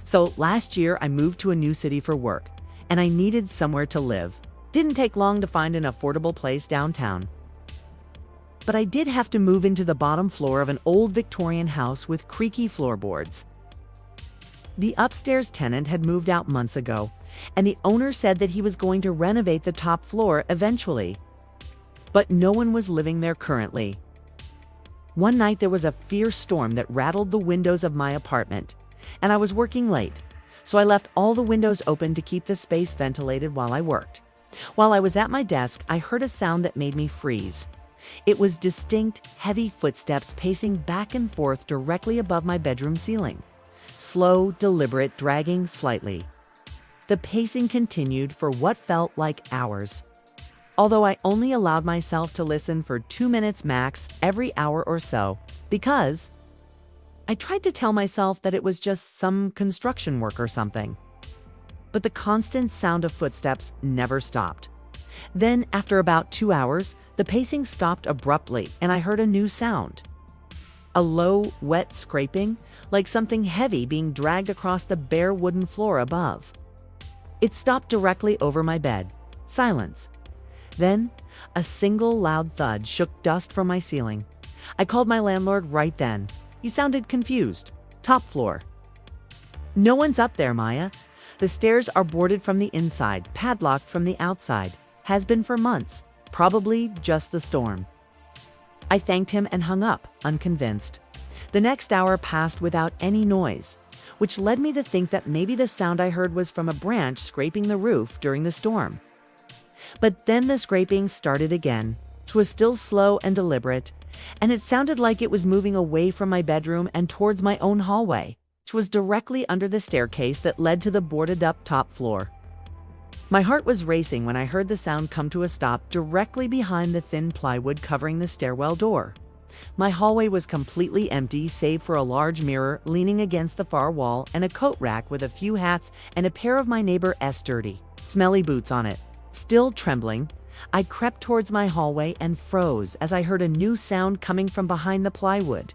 So last year I moved to a new city for work, and I needed somewhere to live. Didn't take long to find an affordable place downtown. But I did have to move into the bottom floor of an old Victorian house with creaky floorboards. The upstairs tenant had moved out months ago, and the owner said that he was going to renovate the top floor eventually. But no one was living there currently. One night there was a fierce storm that rattled the windows of my apartment, and I was working late, so I left all the windows open to keep the space ventilated while I worked. While I was at my desk, I heard a sound that made me freeze. It was distinct, heavy footsteps pacing back and forth directly above my bedroom ceiling. Slow, deliberate, dragging slightly. The pacing continued for what felt like hours. Although I only allowed myself to listen for 2 minutes max every hour or so, because I tried to tell myself that it was just some construction work or something. But the constant sound of footsteps never stopped. Then, after about 2 hours, the pacing stopped abruptly and I heard a new sound. A low, wet scraping, like something heavy being dragged across the bare wooden floor above. It stopped directly over my bed. Silence. Then, a single loud thud shook dust from my ceiling. I called my landlord right then. He sounded confused. Top floor. No one's up there, Maya. The stairs are boarded from the inside, padlocked from the outside. Has been for months. Probably just the storm. I thanked him and hung up, unconvinced. The next hour passed without any noise, which led me to think that maybe the sound I heard was from a branch scraping the roof during the storm. But then the scraping started again. It was still slow and deliberate, and it sounded like it was moving away from my bedroom and towards my own hallway, which was directly under the staircase that led to the boarded-up top floor. My heart was racing when I heard the sound come to a stop directly behind the thin plywood covering the stairwell door. My hallway was completely empty save for a large mirror leaning against the far wall and a coat rack with a few hats and a pair of my neighbor's dirty, smelly boots on it. Still trembling, I crept towards my hallway and froze as I heard a new sound coming from behind the plywood.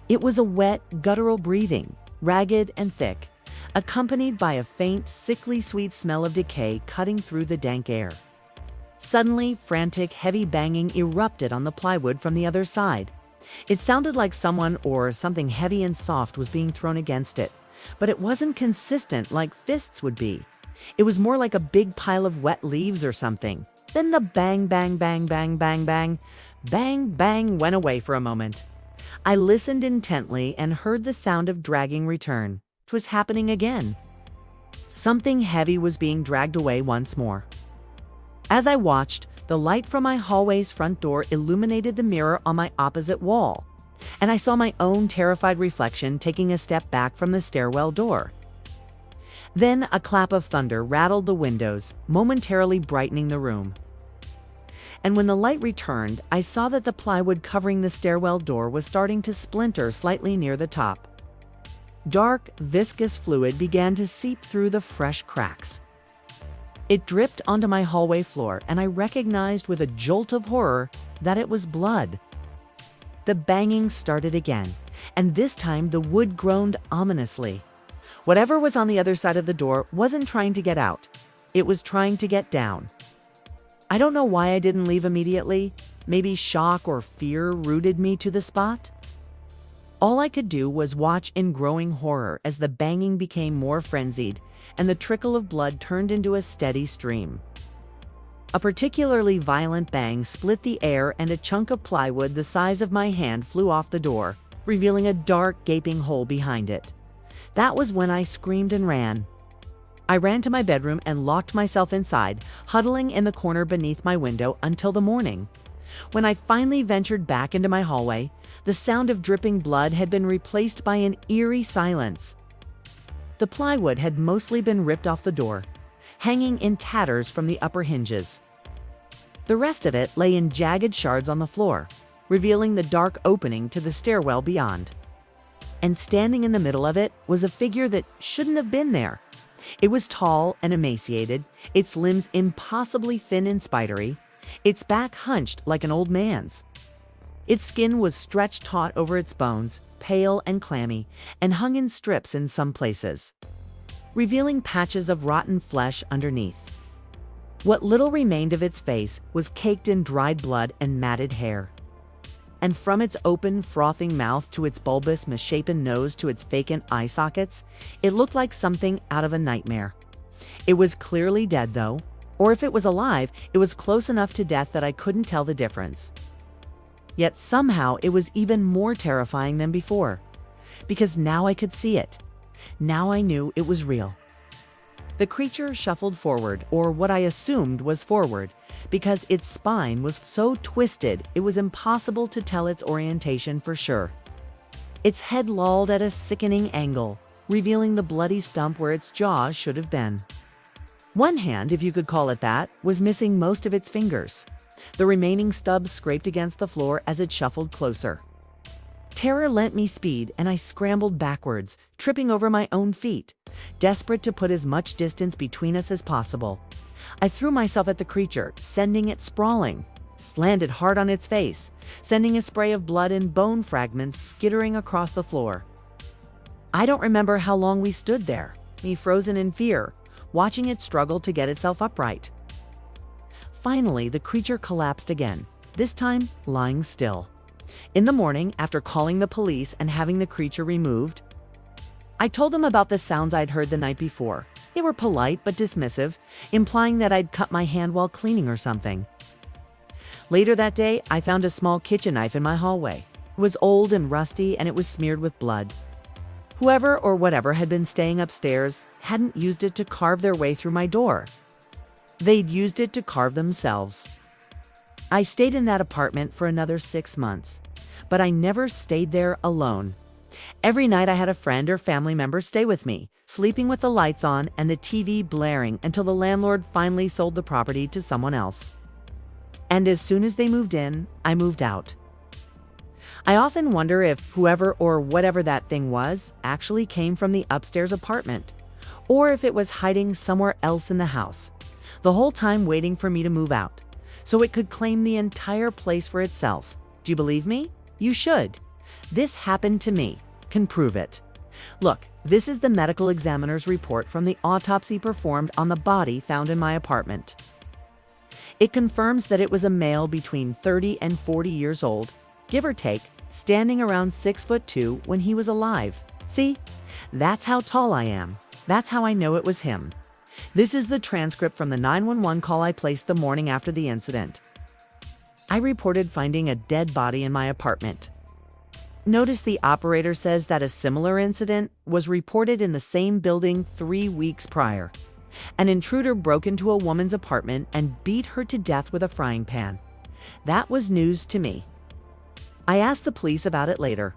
It was a wet, guttural breathing, ragged and thick, accompanied by a faint, sickly sweet smell of decay cutting through the dank air. Suddenly, frantic, heavy banging erupted on the plywood from the other side. It sounded like someone or something heavy and soft was being thrown against it, but it wasn't consistent like fists would be. It was more like a big pile of wet leaves or something. Then the bang, bang, bang, bang, bang, bang, bang, bang went away for a moment. I listened intently and heard the sound of dragging return. It was happening again. Something heavy was being dragged away once more. As I watched, the light from my hallway's front door illuminated the mirror on my opposite wall, and I saw my own terrified reflection taking a step back from the stairwell door. Then a clap of thunder rattled the windows, momentarily brightening the room. And when the light returned, I saw that the plywood covering the stairwell door was starting to splinter slightly near the top. Dark, viscous fluid began to seep through the fresh cracks. It dripped onto my hallway floor, and I recognized with a jolt of horror that it was blood. The banging started again, and this time the wood groaned ominously. Whatever was on the other side of the door wasn't trying to get out. It was trying to get down. I don't know why I didn't leave immediately. Maybe shock or fear rooted me to the spot. All I could do was watch in growing horror as the banging became more frenzied and the trickle of blood turned into a steady stream. A particularly violent bang split the air and a chunk of plywood the size of my hand flew off the door, revealing a dark, gaping hole behind it. That was when I screamed and ran. I ran to my bedroom and locked myself inside, huddling in the corner beneath my window until the morning. When I finally ventured back into my hallway, the sound of dripping blood had been replaced by an eerie silence. The plywood had mostly been ripped off the door, hanging in tatters from the upper hinges. The rest of it lay in jagged shards on the floor, revealing the dark opening to the stairwell beyond. And standing in the middle of it was a figure that shouldn't have been there. It was tall and emaciated, its limbs impossibly thin and spidery, its back hunched like an old man's. Its skin was stretched taut over its bones, pale and clammy and hung in strips in some places, revealing patches of rotten flesh underneath. What little remained of its face was caked in dried blood and matted hair. And from its open, frothing mouth to its bulbous, misshapen nose to its vacant eye sockets, it looked like something out of a nightmare. It was clearly dead, though, or if it was alive, it was close enough to death that I couldn't tell the difference. Yet somehow it was even more terrifying than before, because now I could see it. Now I knew it was real. The creature shuffled forward, or what I assumed was forward, because its spine was so twisted it was impossible to tell its orientation for sure. Its head lolled at a sickening angle, revealing the bloody stump where its jaw should have been. One hand, if you could call it that, was missing most of its fingers. The remaining stubs scraped against the floor as it shuffled closer. Terror lent me speed, and I scrambled backwards, tripping over my own feet, desperate to put as much distance between us as possible. I threw myself at the creature, sending it sprawling, landed hard on its face, sending a spray of blood and bone fragments skittering across the floor. I don't remember how long we stood there, me frozen in fear, watching it struggle to get itself upright. Finally, the creature collapsed again, this time lying still. In the morning, after calling the police and having the creature removed, I told them about the sounds I'd heard the night before. They were polite but dismissive, implying that I'd cut my hand while cleaning or something. Later that day, I found a small kitchen knife in my hallway. It was old and rusty, and it was smeared with blood. Whoever or whatever had been staying upstairs hadn't used it to carve their way through my door. They'd used it to carve themselves. I stayed in that apartment for another 6 months, but I never stayed there alone. Every night I had a friend or family member stay with me, sleeping with the lights on and the TV blaring until the landlord finally sold the property to someone else. And as soon as they moved in, I moved out. I often wonder if whoever or whatever that thing was actually came from the upstairs apartment, or if it was hiding somewhere else in the house, the whole time waiting for me to move out, so it could claim the entire place for itself. Do you believe me? You should. This happened to me. Can prove it. Look, this is the medical examiner's report from the autopsy performed on the body found in my apartment. It confirms that it was a male between 30 and 40 years old, give or take, standing around 6'2" when he was alive. See? That's how tall I am. That's how I know it was him. This is the transcript from the 911 call I placed the morning after the incident. I reported finding a dead body in my apartment. Notice the operator says that a similar incident was reported in the same building 3 weeks prior. An intruder broke into a woman's apartment and beat her to death with a frying pan. That was news to me. I asked the police about it later,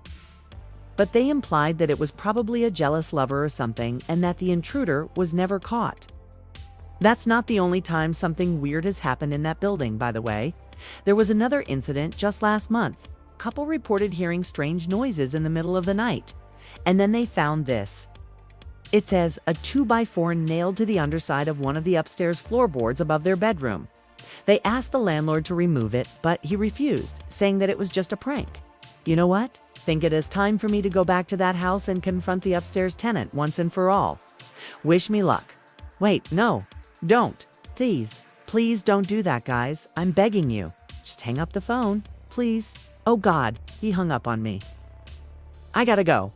but they implied that it was probably a jealous lover or something and that the intruder was never caught. That's not the only time something weird has happened in that building, by the way. There was another incident just last month. A couple reported hearing strange noises in the middle of the night, and then they found this. It says a 2x4 nailed to the underside of one of the upstairs floorboards above their bedroom. They asked the landlord to remove it, but he refused, saying that it was just a prank. You know what? Think it is time for me to go back to that house and confront the upstairs tenant once and for all. Wish me luck. Wait, no, don't. Please, please don't do that, guys. I'm begging you. Just hang up the phone, please. Oh God, he hung up on me. I gotta go.